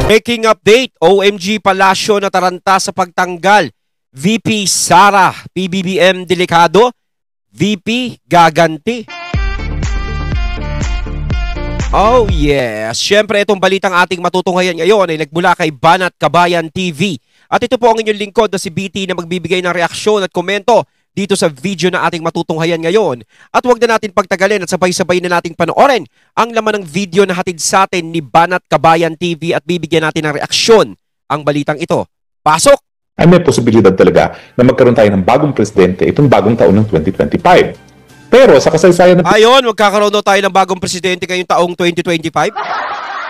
Breaking update, OMG Palacio nataranta sa pagtanggal. VP Sara, PBBM delikado, VP gaganti. Oh yes, syempre itong balitang ating matutunghayan ngayon ay nagmula kay Banat Kabayan TV. At ito po ang inyong lingkod na si BT na magbibigay ng reaksyon at komento dito sa video na ating matutunghayan ngayon. At huwag na natin pagtagalin at sabay-sabay na nating panoorin ang laman ng video na hatid sa atin ni Banat Kabayan TV at bibigyan natin ng reaksyon ang balitang ito. Pasok! Ay may posibilidad talaga na magkaroon tayo ng bagong presidente itong bagong taon ng 2025. Pero sa kasaysayan ng... Ayon, magkakaroon daw tayo ng bagong presidente ngayong taong 2025.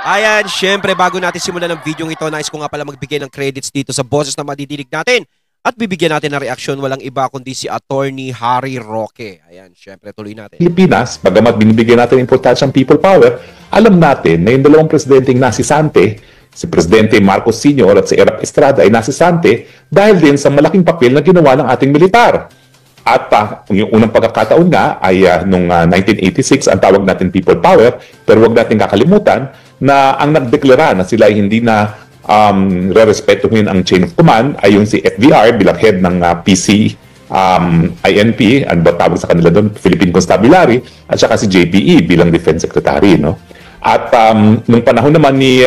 Ayan, syempre bago natin simulan ng video ito, nais ko nga pala magbigay ng credits dito sa boses na madidinig natin. At bibigyan natin ng reaksyon, walang iba kundi si Attorney Harry Roque. Ayan, syempre tuloy natin. Pilipinas, bagamat binibigyan natin importansya ng people power, alam natin na yung dalawang presidenteng nasisante, si Presidente Marcos Sr. at si Erap Estrada ay nasisante dahil din sa malaking papel na ginawa ng ating militar. At yung unang pagkakataon nga ay noong 1986, ang tawag natin people power, pero wag natin kakalimutan na ang nagdeklara na sila ay hindi na re-respetuhin ang chain of command ay yung si FVR bilang head ng INP, ano ba tawag sa kanila doon, Philippine Constabulary, at saka si JPE bilang Defense Secretary. No? At nung panahon naman ni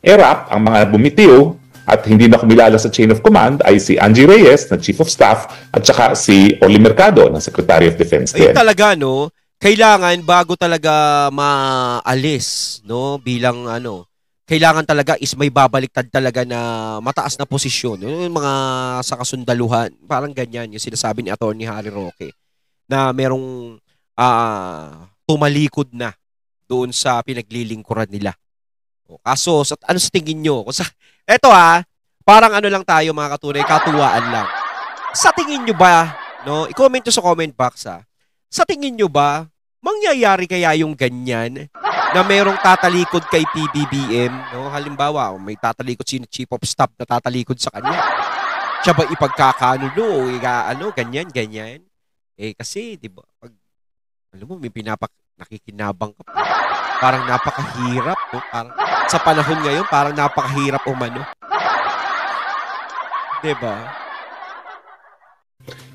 ERAP, ang mga bumitiw at hindi na kumilala sa chain of command ay si Angie Reyes na Chief of Staff at saka si Oli Mercado na Secretary of Defense. Ay talaga no, kailangan bago talaga maalis no bilang kailangan talaga is may babaliktad talaga na mataas na posisyon. Yung mga sa kasundaluhan, parang ganyan yung sinasabi ni Attorney Harry Roque na merong tumalikod na doon sa pinaglilingkuran nila. Kaso, ano sa tingin nyo? Eto parang ano lang tayo mga katunay, katuwaan lang. Sa tingin nyo ba, no? I-comment nyo sa comment box sa tingin nyo ba, mangyayari kaya yung ganyan na merong tatalikod kay PBBM? No? Halimbawa, may tatalikod si Chief of Staff na tatalikod sa kanya. Siya ba ipagkakanulo? Ganyan? Kasi, di ba, alam mo, may nakikinabang ka pa. Parang napakahirap, no? Parang sa panahon ngayon, parang napakahirap umano. Diba?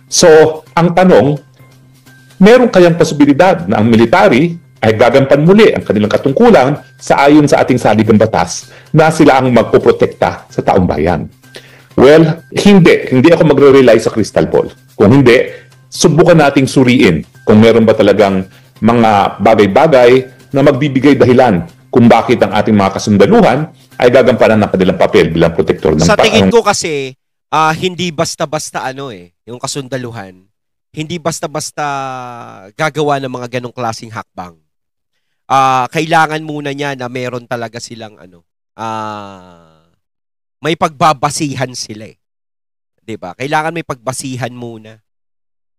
So, ang tanong, meron kayang posibilidad na ang military ay gagampan muli ang kanilang katungkulan sa ayon sa ating saligang batas na sila ang magpoprotekta sa taong bayan? Well, hindi. Hindi ako magre-rely sa crystal ball. Kung hindi, subukan nating suriin kung meron ba talagang mga bagay-bagay na magbibigay dahilan kung bakit ang ating mga kasundaluhan ay gagampanan ng kanilang papel bilang protektor ng Sa tingin ko kasi, hindi basta-basta yung kasundaluhan, hindi basta-basta gagawa ng mga ganong klaseng hakbang. Kailangan muna niya na meron talaga silang may pagbabasihan sila . Diba? Kailangan may pagbasihan muna.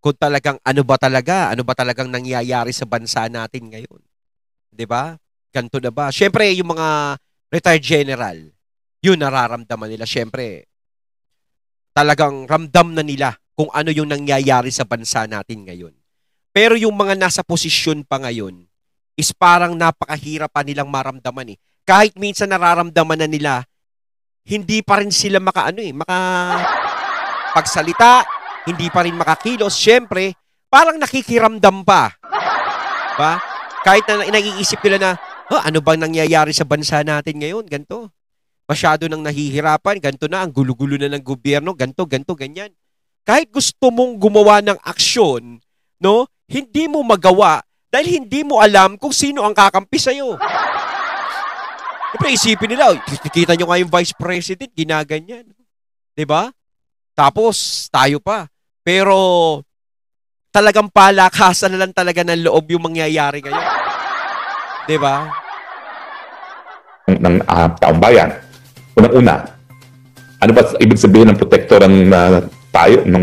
Kung talagang ano ba talagang nangyayari sa bansa natin ngayon. 'Di ba? Ganto na ba? Syempre yung mga retired general, yun nararamdaman nila. Syempre talagang ramdam na nila kung ano yung nangyayari sa bansa natin ngayon. Pero yung mga nasa posisyon pa ngayon is parang napakahirap pa nilang maramdaman . Kahit minsan nararamdaman na nila, hindi pa rin sila makapagsalita, hindi pa rin makakilos. Syempre, parang nakikiramdam pa. Ba? Kahit na naiisip nila na, ano bang nangyayari sa bansa natin ngayon? Ganto. Masyado nang nahihirapan. Ganto na, ang gulo-gulo na ng gobyerno. Ganto, ganyan. Kahit gusto mong gumawa ng aksyon, no, hindi mo magawa dahil hindi mo alam kung sino ang kakampi sa'yo. Siyempre, isipin nila, kita nyo nga yung Vice President, ginaganyan. Diba? Tapos, tayo pa. Pero, talagang palakasan na lang talaga ng loob yung mangyayari ngayon. Diba? Ng taong bayan. Unang-una, ano ba ibig sabihin ng protector ng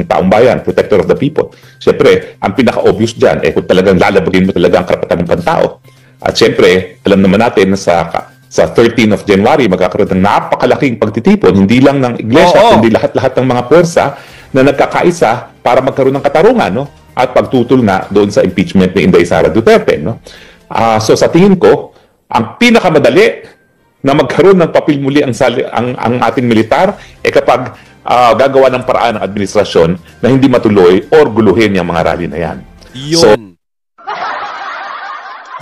taong bayan, protector of the people? Siyempre, ang pinaka-obvious dyan, kung talagang lalabagin mo talaga ang karapatan ng pantao. At siyempre, alam naman natin na sa 13 of January, magkakaroon ng napakalaking pagtitipon, hindi lang ng iglesia, kundi lahat-lahat ng mga pwersa na nagkakaisa para magkaroon ng katarungan, no? At pagtutol nga doon sa impeachment ni Inday Sara Duterte, no? So sa tingin ko, ang pinakamadali na magkaroon ng papel muli ang ating militar kapag gagawa ng paraan ng administrasyon na hindi matuloy or guluhin yung mga rally na yan.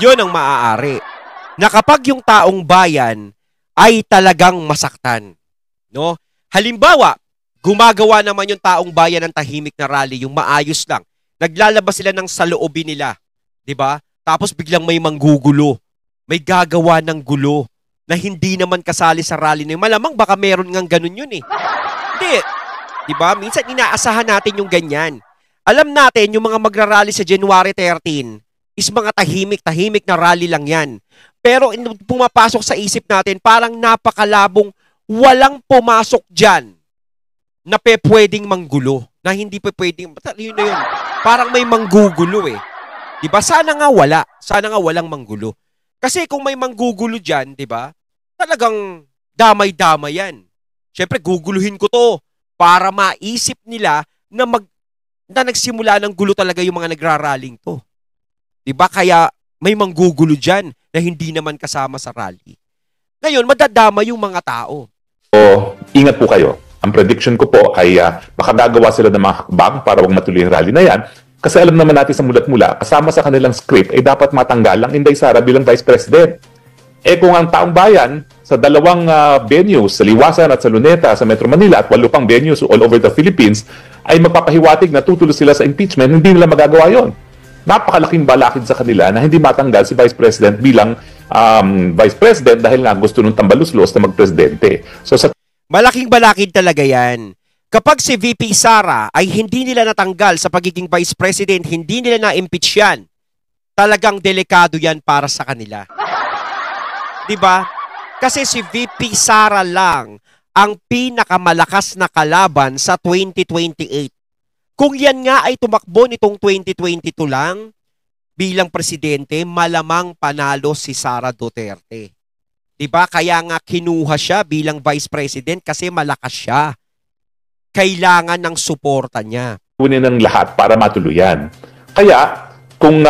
Yun ang maaari. Na kapag yung taong bayan ay talagang masaktan. No? Halimbawa, gumagawa naman yung taong bayan ng tahimik na rally, yung maayos lang. Naglalabas sila ng saloobin nila. 'Di ba? Tapos biglang may manggugulo. May gagawa ng gulo na hindi naman kasali sa rally na yun. Malamang baka meron ngang ganun yun eh. Hindi. 'Di ba? Minsan inaasahan natin yung ganyan. Alam natin yung mga magrarally sa January 13 is mga tahimik na rally lang yan. Pero pumapasok sa isip natin, parang napakalabong walang pumasok dyan na pwedeng manggulo. Na hindi pwedeng, yun na yun. Parang may manggugulo eh. Diba? Sana nga wala. Sana nga walang manggulo. Kasi kung may manggugulo dyan, diba? Talagang damay-damay yan. Siyempre, guguluhin ko to para maisip nila na nagsimula ng gulo talaga yung mga nagraraling to. Diba? Kaya may manggugulo dyan na hindi naman kasama sa rally. Ngayon, madadama yung mga tao. So, ingat po kayo. Ang prediction ko po ay baka gagawa sila ng mga hakbang para wag matuloy yung rally na yan. Kasi alam naman natin sa mulat-mula, kasama sa kanilang script ay dapat matanggal ang Inday Sara bilang Vice President. Kung ang taong bayan sa dalawang venues, sa Liwasan at sa Luneta, sa Metro Manila at 8 pang venues all over the Philippines, ay magpapahiwatig na tutuloy sila sa impeachment, hindi nila magagawa yon. Napakalaking balakid sa kanila na hindi matanggal si Vice President bilang Vice President dahil nga gusto nung tambaluslos na magpresidente. So sa malaking balakid talaga yan. Kapag si VP Sara ay hindi nila natanggal sa pagiging Vice President, hindi nila na-impeach yan, talagang delikado yan para sa kanila. Diba? Kasi si VP Sara lang ang pinakamalakas na kalaban sa 2028. Kung yan nga ay tumakbo nitong 2022 lang bilang presidente, malamang panalo si Sara Duterte. Diba? Kaya nga kinuha siya bilang vice president kasi malakas siya. Kailangan ng suporta niya. Kunin ng lahat para matuluyan. Kaya, kung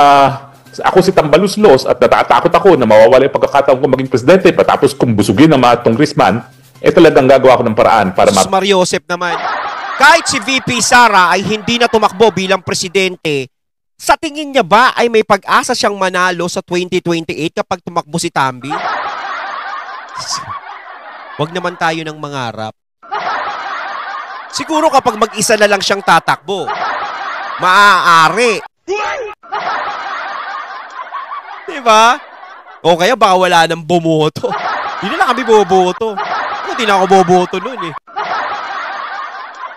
ako si Tambaluslos at natatakot ako na mawawala yung pagkakataon ko maging presidente, patapos kung busugin ng mga congressman, talagang gagawa ko ng paraan para Mario Joseph naman. Kahit si VP Sara ay hindi na tumakbo bilang presidente, sa tingin niya ba ay may pag-asa siyang manalo sa 2028 kapag tumakbo si Tambi? Wag naman tayo ng mangarap. Siguro kapag mag-isa na lang siyang tatakbo, maaari. Diba? O kaya baka wala nang bumoto. Hindi na kami boboto. Hindi na ako boboto nun eh.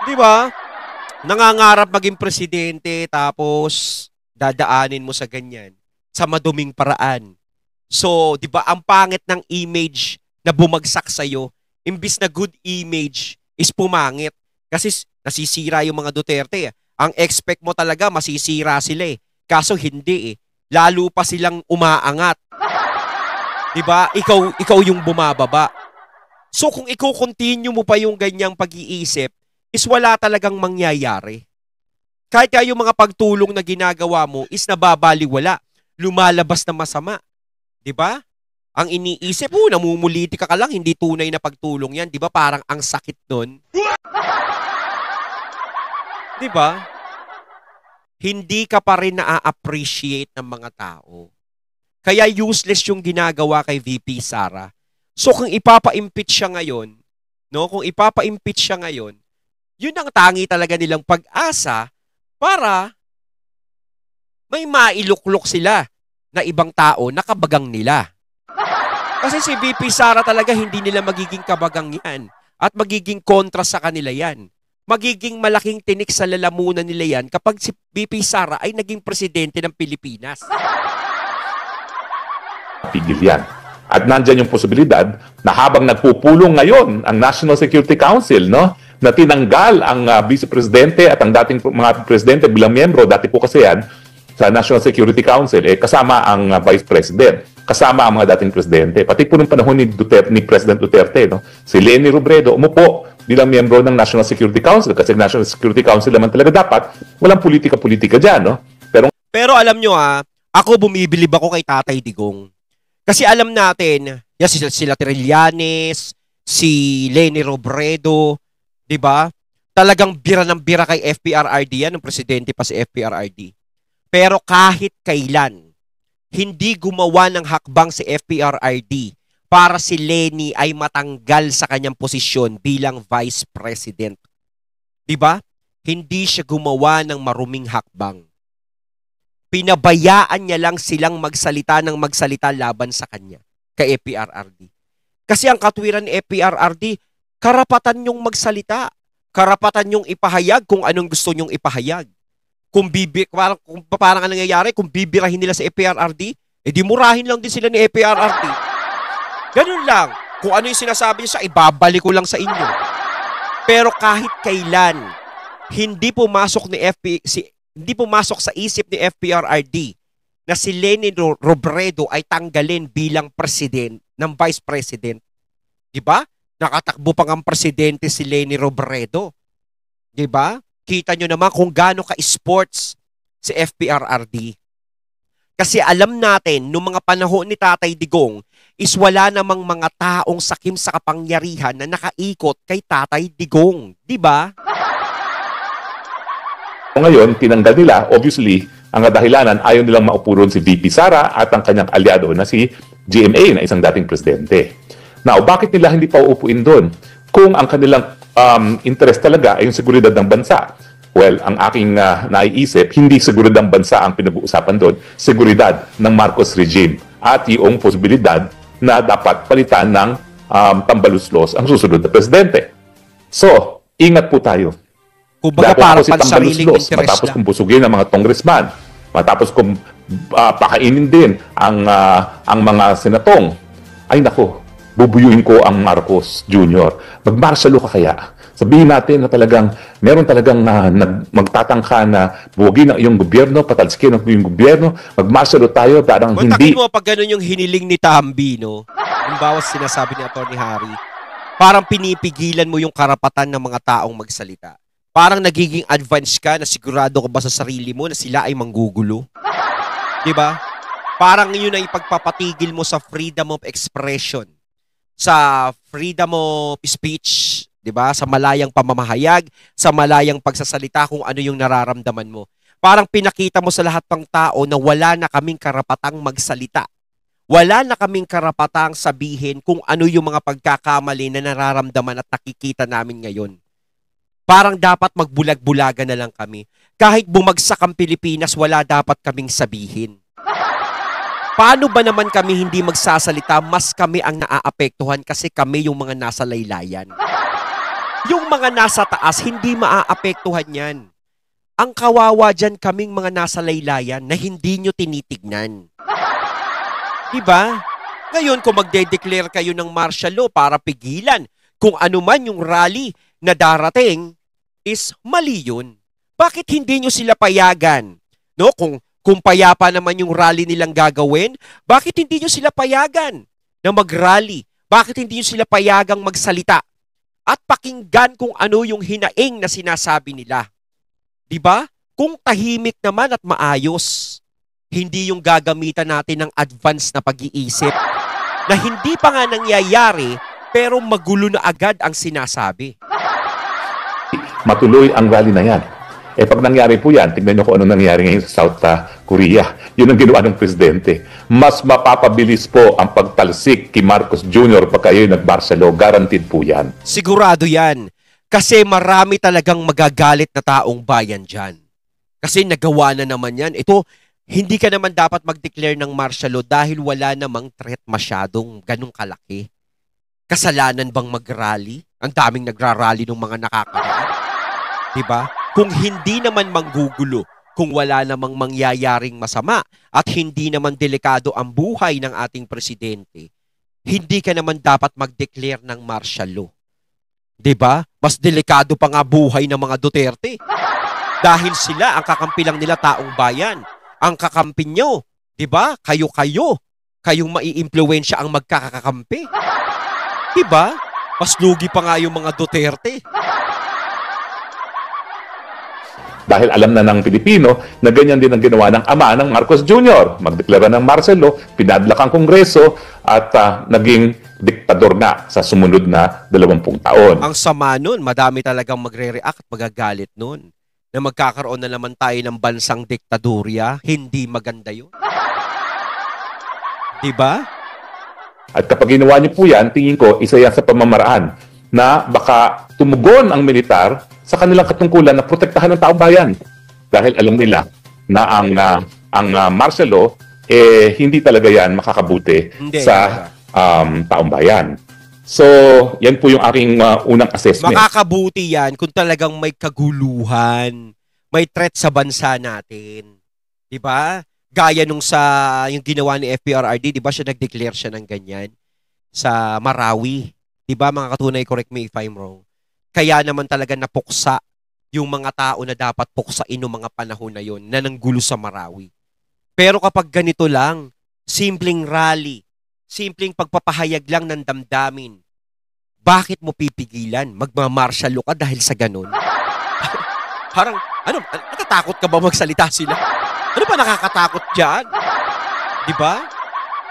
Diba? Nangangarap maging presidente tapos dadaanin mo sa ganyan sa maduming paraan. So, diba, ang pangit ng image na bumagsak sa'yo, imbis na good image is pumangit. Kasi nasisira yung mga Duterte. Ang expect mo talaga masisira sila eh. Kaso hindi eh. Lalo pa silang umaangat. Diba? Ikaw yung bumababa. So, kung i-continue mo pa yung ganyang pag-iisip, is wala talagang mangyayari. Kahit kaya yung mga pagtulong na ginagawa mo is nababaliwala. Lumalabas na masama. Diba? Ang iniisip, namumuliti ka lang, hindi tunay na pagtulong yan. Diba? Parang ang sakit nun. Diba? Hindi ka pa rin na-appreciate ng mga tao. Kaya useless yung ginagawa kay VP Sara. So kung ipapa-impeach siya ngayon, yun ang tangi talaga nilang pag-asa para may mailuklok sila na ibang tao na kabagang nila. Kasi si VP Sara talaga hindi nila magiging kabagang yan at magiging kontra sa kanila yan. Magiging malaking tinik sa lalamunan nila yan kapag si VP Sara ay naging presidente ng Pilipinas. Pigil yan. At nandyan yung posibilidad na habang nagpupulong ngayon ang National Security Council, na tinanggal ang vice-presidente at ang dating mga presidente bilang miyembro, dati po kasi yan, sa National Security Council, kasama ang vice president, kasama ang mga dating presidente. Pati po nung panahon ni President Duterte, si Leni Robredo umupo bilang miyembro ng National Security Council kasi National Security Council naman talaga dapat walang politika-politika dyan. Pero alam nyo ako bumibilib ako kay Tatay Digong. Kasi alam natin, yan sila Trillanes, si Leni Robredo, 'di ba? Talagang bira ng bira kay FPRRD yan, nung presidente pa si FPRRD. Pero kahit kailan, hindi gumawa ng hakbang si FPRRD para si Leni ay matanggal sa kanyang posisyon bilang Vice President. 'Di ba? Hindi siya gumawa ng maruming hakbang. Pinabayaan niya lang silang magsalita ng magsalita laban sa kanya, kay FPRRD. Kasi ang katwiran ni FPRRD, karapatan niyong magsalita. Karapatan niyong ipahayag kung anong gusto niyong ipahayag. Parang ang nangyayari, kung bibirahin nila sa FPRRD, edi murahin lang din sila ni FPRRD. Ganun lang. Kung ano yung sinasabi niya sa ibabalik ko lang sa inyo. Pero kahit kailan, hindi pumasok sa isip ni FPRRD na si Leni Robredo ay tanggalin bilang president ng vice president. 'Di ba? Nakatakbo pa ng presidente si Leni Robredo. 'Di ba? Kita nyo naman kung gaano ka-sports si FPRRD. Kasi alam natin, noong mga panahon ni Tatay Digong, is wala namang mga taong sakim sa kapangyarihan na nakaikot kay Tatay Digong. 'Di ba? Ngayon, tinanggal nila, obviously, ang dahilanan, ayaw nilang maupo ron si VP Sara at ang kanyang aliado na si GMA na isang dating presidente. Now, bakit nila hindi pa uupuin doon? Kung ang kanilang interest talaga ay yung seguridad ng bansa. Well, ang aking naiisip, hindi seguridad ng bansa ang pinag-uusapan doon, seguridad ng Marcos regime at yung posibilidad na dapat palitan ng tambaluslos ang susunod na presidente. So, ingat po tayo. Kumbaga para pansariling interes matapos lang. kung busugin ang mga congressman, matapos kung pakainin din ang mga senatong, ay nako, bubuyuin ko ang Marcos Jr. Mag-martial law ka kaya? Sabihin natin na talagang, meron talagang magtatangka na buwagin ang iyong gobyerno, patalsikin ang iyong gobyerno, mag-martial law tayo, darang hindi. Mo pag ganun yung hiniling ni Tambi, no? Yung bawas sinasabi ni Atty. Harry, parang pinipigilan mo yung karapatan ng mga taong magsalita. Parang nagiging advance ka na sigurado ka ba sa sarili mo na sila ay manggugulo? 'Di ba? Parang yun ay pagpapatigil mo sa freedom of expression, sa freedom of speech, 'di ba? Sa malayang pamamahayag, sa malayang pagsasalita kung ano yung nararamdaman mo. Parang pinakita mo sa lahat ng tao na wala na kaming karapatang magsalita. Wala na kaming karapatang sabihin kung ano yung mga pagkakamali na nararamdaman at nakikita namin ngayon. Parang dapat magbulag-bulagan na lang kami. Kahit bumagsak ang Pilipinas, wala dapat kaming sabihin. Paano ba naman kami hindi magsasalita, mas kami ang naaapektuhan kasi kami yung mga nasa laylayan. Yung mga nasa taas, hindi maaapektuhan yan. Ang kawawa dyan kaming mga nasa laylayan na hindi nyo tinitignan. Diba? Ngayon, kung magde-declare kayo ng martial law para pigilan kung ano man yung rally na darating, is mali yun. Bakit hindi nyo sila payagan? No? Kung payapa naman yung rally nilang gagawin, bakit hindi nyo sila payagan na mag-rally? Bakit hindi nyo sila payagang magsalita? At pakinggan kung ano yung hinaing na sinasabi nila. Diba? Kung tahimik naman at maayos, hindi yung gagamitan natin ng advance na pag-iisip na hindi pa nga nangyayari pero magulo na agad ang sinasabi. Matuloy ang rally na yan. Pag nangyari po yan, tignan nyo kung ano nangyari ngayon sa South Korea. Yun ang ginawa ng presidente. Mas mapapabilis po ang pagtalsik kay Marcos Jr. pag kayo nag-martial law. Guaranteed po yan. Sigurado yan. Kasi marami talagang magagalit na taong bayan dyan. Kasi nagawa na naman yan. Ito, hindi ka naman dapat mag-declare ng martial law dahil wala namang threat masyadong ganong kalaki. Kasalanan bang mag-rally? Ang daming nagra-rally ng mga nakakaraan. Diba? Kung hindi naman manggugulo, kung wala namang mangyayaring masama at hindi naman delikado ang buhay ng ating presidente, hindi ka naman dapat mag-declare ng martial law. Diba? Mas delikado pa nga buhay ng mga Duterte. Dahil sila, ang kakampi lang nila taong bayan. Ang kakampi nyo, diba? Kayo-kayo. Kayong maiimpluwensya ang magkakakampi. Diba? Mas lugi pa nga yung mga Duterte. Dahil alam na ng Pilipino na ganyan din ang ginawa ng ama ng Marcos Jr. Magdeklara ng martial law, pinadlak ang Kongreso at naging diktador na sa sumunod na 20 taon. Ang sama nun, madami talagang magre-react at magagalit nun na magkakaroon na naman tayo ng bansang diktadorya. Hindi maganda yun. Diba? At kapag ginawa niyo po yan, tingin ko, isa yan sa pamamaraan na baka tumugon ang militar sa kanilang katungkulan na protektahan ng taong bayan. Dahil alam nila na ang martial law, hindi talaga yan makakabuti sa taong bayan. So, yan po yung aking unang assessment. Makakabuti yan kung talagang may kaguluhan, may threat sa bansa natin. Diba? Gaya nung yung ginawa ni FPRRD, diba siya nag-declare siya ng ganyan sa Marawi. Diba mga katunay, correct me if I'm wrong. Kaya naman talaga napuksa yung mga tao na dapat puksain noong mga panahon na yon na nanggulo sa Marawi. Pero kapag ganito lang, simpleng rally, simpleng pagpapahayag lang ng damdamin, bakit mo pipigilan? Magmamartial law ka dahil sa ganun? Parang, natatakot ka ba magsalita sila? Ano ba nakakatakot dyan? Diba?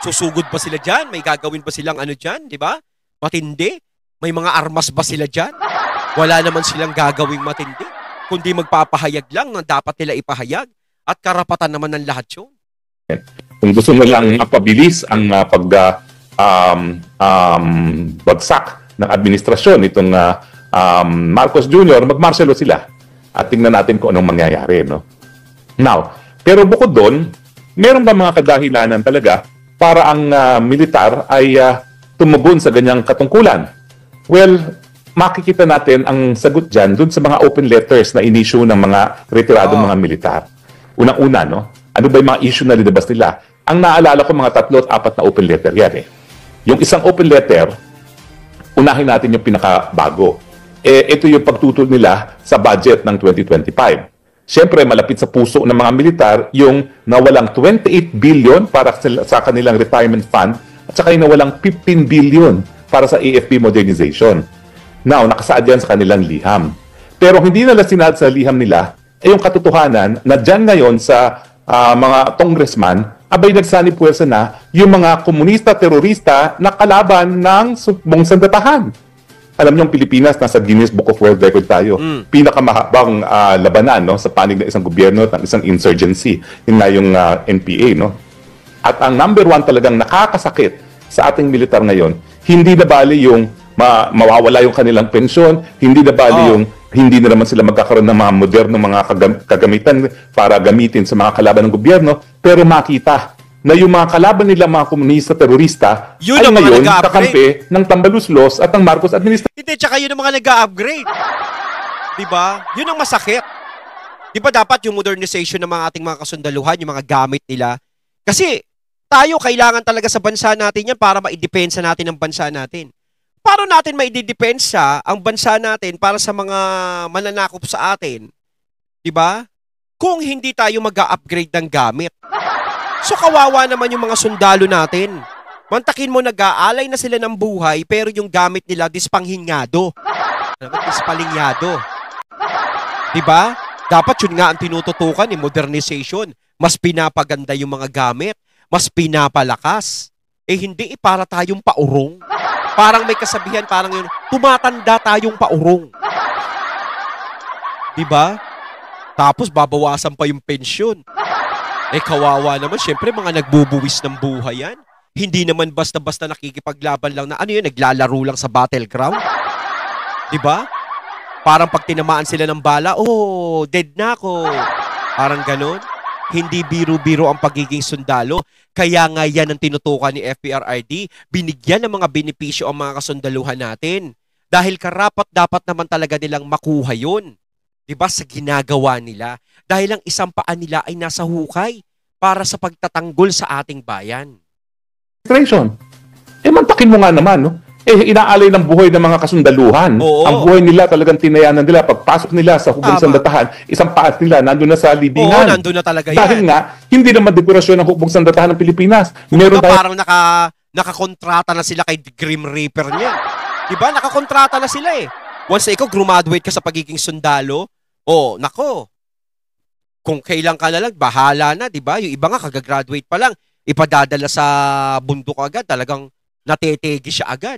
Susugod ba sila dyan? May gagawin ba silang dyan? Diba? Matindi? May mga armas ba sila dyan? Wala naman silang gagawing matindi, kundi magpapahayag lang na dapat nila ipahayag at karapatan naman ng lahat yun. Kung gusto mo lang mapabilis ang bagsak ng administrasyon itong Marcos Jr., mag-martial law sila at tingnan natin kung anong mangyayari. No? Now, pero bukod doon, meron ba mga kadahilanan talaga para ang militar ay tumugon sa ganyang katungkulan? Well, makikita natin ang sagot dyan dun sa mga open letters na in-issue ng mga retiradong mga militar. Unang-una, no? Ano ba yung mga issue na linabas nila? Ang naalala ko mga 3 at 4 na open letter yan eh. Yung isang open letter, unahin natin yung pinakabago. Ito yung pagtutol nila sa budget ng 2025. Siyempre, malapit sa puso ng mga militar yung nawalang 28 billion para sa kanilang retirement fund at saka yung nawalang 15 billion para sa AFP modernization. Now, nakasaad yan sa kanilang liham. Pero hindi nila sinad sa liham nila yung katotohanan na dyan ngayon sa mga congressman, abay nagsanib puwersa na yung mga komunista, terorista na kalaban ng buong sandatahan. Alam niyo, ang Pilipinas, nasa Guinness Book of World Record tayo. Pinakamahabang labanan no, sa panig ng isang gobyerno at ng isang insurgency. Yun na yung NPA. No? At ang number 1 talagang nakakasakit sa ating militar ngayon, hindi na bali yung mawawala yung kanilang pensyon, hindi na bali yung hindi na naman sila magkakaroon ng mga modernong mga kagamitan para gamitin sa mga kalaban ng gobyerno, pero makita na yung mga kalaban nila, mga komunista, terorista, yun ay ngayon kakampi ng Tambaluslos at ng Marcos administration. Hindi, tsaka yun ang mga nag-upgrade. Diba? Yun ang masakit. Diba dapat yung modernization ng mga ating mga kasundaluhan, yung mga gamit nila? Kasi tayo kailangan talaga sa bansa natin yan para maidepensa natin ang bansa natin. Paano natin maidedepensa ang bansa natin para sa mga mananakop sa atin? Diba? Kung hindi tayo mag-upgrade ng gamit. So kawawa naman yung mga sundalo natin. Mantakin mo, nag-aalay na sila ng buhay pero yung gamit nila dispanghingado. Dispalinyado. Diba? Dapat yun nga ang tinututukan, modernization. Mas pinapaganda yung mga gamit. Mas pinapalakas. Hindi para tayong paurong. Parang may kasabihan, parang yun, tumatanda tayong paurong. Diba? Tapos babawasan pa yung pensyon. Kawawa naman, syempre mga nagbubuwis ng buhay yan. Hindi naman basta-basta nakikipaglaban lang na naglalaro lang sa battleground. Diba? Parang pag tinamaan sila ng bala, dead na ako. Parang ganon. Hindi biro-biro ang pagiging sundalo. Kaya nga yan ang tinutukan ni FPRRD. Binigyan ng mga benepisyo ang mga kasundaluhan natin. Dahil karapat-dapat naman talaga nilang makuha yun. Diba? Sa ginagawa nila. Dahil ang isang paan nila ay nasa hukay para sa pagtatanggol sa ating bayan. Mantakin mo nga naman, no? Inaalay ng buhay ng mga kasundaluhan. Oo. Ang buhay nila talagang tinayanan nila. Pagpasok nila sa hukbong sandatahan, isang paas nila nandun na sa libingan. Oo, nandun na talaga yan. Dahil nga, hindi naman dekorasyon ng hukbong sandatahan ng Pilipinas. Meron parang nakakontrata na sila kay Grim Reaper niya. Diba? Nakakontrata na sila eh. Once na ikaw graduate ka sa pagiging sundalo, nako, Kung kailan ka na lang, bahala na, di ba? Yung iba nga, kagagraduate pa lang, ipadadala sa bundok agad, talagang natetegi siya agad.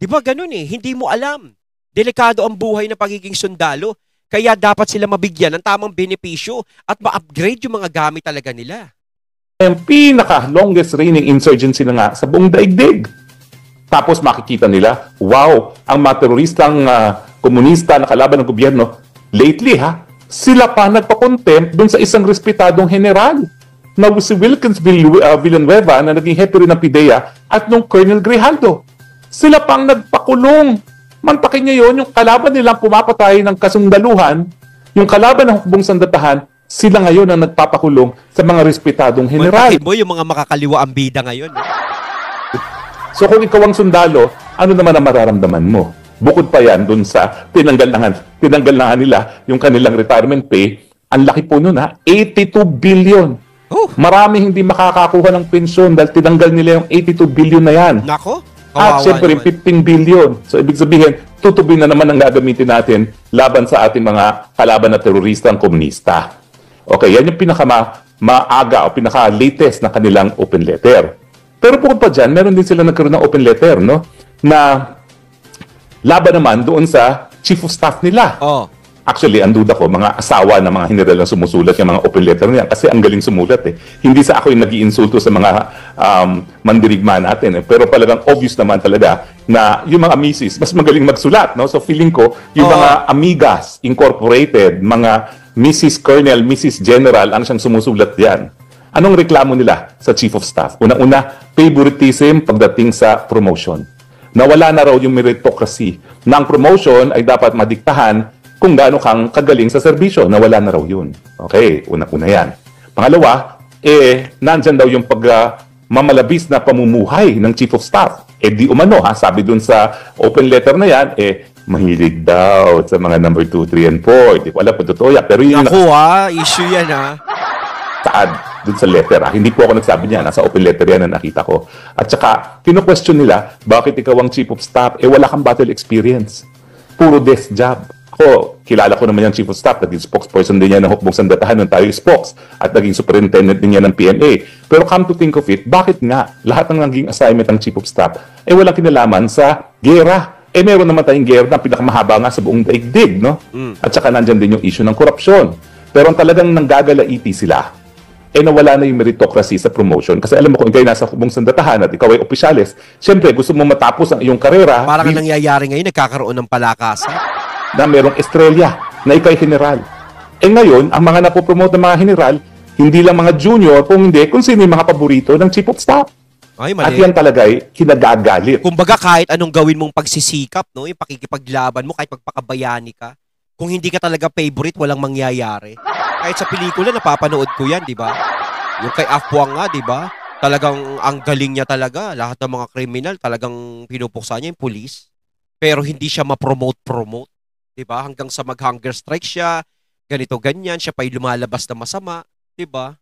Di ba ganun eh, hindi mo alam. Delikado ang buhay na pagiging sundalo, kaya dapat sila mabigyan ng tamang benepisyo at ma-upgrade yung mga gamit talaga nila. Ang pinaka-longest reigning insurgency na nga sa buong daigdig. Tapos makikita nila, wow, ang mga teroristang komunista na kalaban ng gobyerno, lately sila pa nagpa-contempt dun sa isang respetadong general na si Wilkins Villanueva na naging hepe rin ng PIDEA at nung Colonel Grijaldo. Sila pang nagpakulong. Mantakin niyo yun, yung kalaban nilang pumapatay ng kasundaluhan, yung kalaban ng hukbong sandatahan, sila ngayon ang nagpapakulong sa mga respetadong general. Mantakin mo yung mga makakaliwa ang bida ngayon. So kung ikaw ang sundalo, ano naman ang mararamdaman mo? Bukod pa yan dun sa tinanggal na nga nila yung kanilang retirement pay, ang laki po nun 82 billion. Oh. Marami hindi makakakuha ng pensyon dahil tinanggal nila yung 82 billion na yan. Nako. At syempre 15 billion. So ibig sabihin, tutubin na naman ang gagamitin natin laban sa ating mga kalaban na terorista ang komunista. Okay, yan yung maaga o pinaka-latest na kanilang open letter. Pero bukod pa dyan, meron din sila nagkaroon ng open letter, no? Na laban naman doon sa chief of staff nila. Oh. Actually, ang duda ko, mga asawa ng mga general na sumusulat yung mga open letter niya kasi ang galing sumulat eh. Hindi sa ako yung nag-iinsulto sa mga mandirigma natin eh. Pero talagang obvious naman talaga na yung mga misis, mas magaling magsulat, no? So feeling ko, yung mga Amigas Incorporated, mga Mrs. Colonel, Mrs. General, ang siyang sumusulat diyan. Anong reklamo nila sa Chief of Staff? Una-una, favoritism pagdating sa promotion. Nawala na raw yung meritocracy. Na ang promotion ay dapat madiktahan kung gaano kang kagaling sa serbisyo. Nawala na raw yun. Okay, una-una yan. Pangalawa, nandyan daw yung mamalabis na pamumuhay ng Chief of Staff. Di umano, sabi dun sa open letter na yan, mahilig daw sa mga number 2, 3, and 4. Di ko alam kung totoo yan. Pero yun Ako issue yan saad dun sa letter. Hindi po ako nagsabi niya. Nasa open letter yan na nakita ko. At saka, kino-question nila, bakit ikaw ang chief of staff? Wala kang battle experience. Puro desk job. Ako, kilala ko naman yung chief of staff. Naging spokesperson din niya ng hukbong sandatahan nung tayo spokes. At naging superintendent din niya ng PMA. Pero come to think of it, bakit nga lahat ng naging assignment ng chief of staff walang kinalaman sa gera? Meron naman tayong gera na pinakamahaba nga sa buong daigdig, no? At saka nandyan din yung issue ng korupsyon. Pero ang talagang nanggagalaiti sila, nawala na yung meritocracy sa promotion. Kasi alam mo, kung ikaw nasa hukbong sandatahan at ikaw ay opisyalis, syempre, gusto mo matapos ang iyong karera. Parang ang nangyayari ngayon, nagkakaroon ng palakasan. Na merong estrella, na ikaw ay general. Ngayon, ang mga napopromote ng mga general, hindi lang mga junior, kung sino yung mga paborito ng chief of staff. Ay, mali. At yan talaga ay kinagagalit. Kumbaga, kahit anong gawin mong pagsisikap, no? Yung pakikipaglaban mo, kahit magpakabayani ka, kung hindi ka talaga favorite, walang mangyayari. Kahit sa pelikula, napapanood ko yan, di ba? Yung kay Afuang nga, di ba? Talagang ang galing niya talaga. Lahat ng mga kriminal, talagang pinupuksa niya yung police. Pero hindi siya ma-promote. Di ba? Hanggang sa mag-hunger strike siya, ganito, ganyan, siya pa'y lumalabas na masama. Di ba?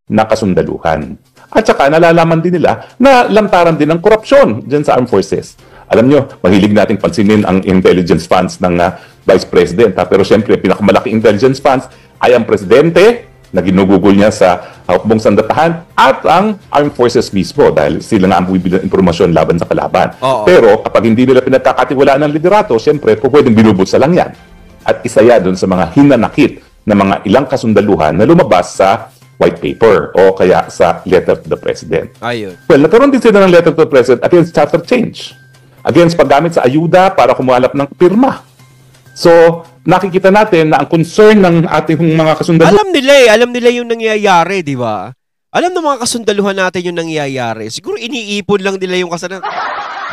Nakasundaluhan. At saka, nalalaman din nila na lantaran din ng korupsyon dyan sa armed forces. Alam nyo, mahilig nating pansinin ang intelligence funds ng Vice President. Pero siyempre, pinakamalaki intelligence funds ay ang presidente na ginugugol niya sa hukbong sandatahan at ang armed forces mismo dahil sila nga ang bumibili ng impormasyon laban sa kalaban. Pero kapag hindi nila pinagkakatiwalaan ng liderato, siyempre, pwedeng binubutsa lang yan. At isa yan doon sa mga hinanakit na mga ilang kasundaluhan na lumabas sa white paper o kaya sa letter to the president. Ayun. Well, nagkaroon din sila ng letter to the president against charter change. Against paggamit sa ayuda para kumuhalap ng pirma. So, nakikita natin na ang concern ng ating mga kasundaluhan... Alam nila yung nangyayari, di ba? Alam ng mga kasundaluhan natin yung nangyayari. Siguro iniipon lang nila yung kasalanan.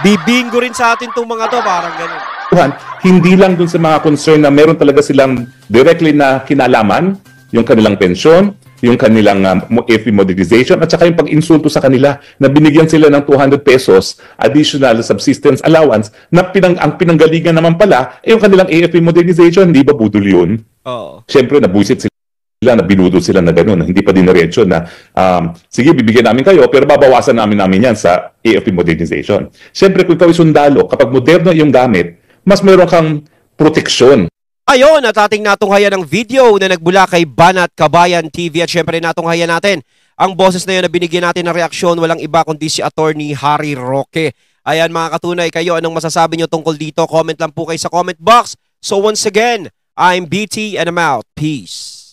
Bibingo rin sa atin itong mga to, parang ganun. Hindi lang dun sa mga concern na meron talaga silang directly na kinalaman, yung kanilang pensyon, yung kanilang FP modernization, at saka yung pag-insulto sa kanila na binigyan sila ng 200 pesos additional subsistence allowance na ang pinanggalingan naman pala yung kanilang AFP modernization. Hindi ba budol yun? Oo. Siyempre, nabuisit sila, na binudol sila na gano'n. Hindi pa din na-reaction na, sige, bibigyan namin kayo, pero babawasan namin yan sa AFP modernization. Siyempre, kung ikaw ay sundalo, kapag moderno yung gamit, mas meron kang proteksyon Ayun, at ating natunghayan ng video na nagbula kay Banat Kabayan TV at syempre natunghayan natin ang boses na yun na binigyan natin ng reaksyon, walang iba kundi si Attorney Harry Roque. Ayan mga katunay, kayo anong masasabi nyo tungkol dito? Comment lang po kayo sa comment box. So once again, I'm BT and I'm out. Peace.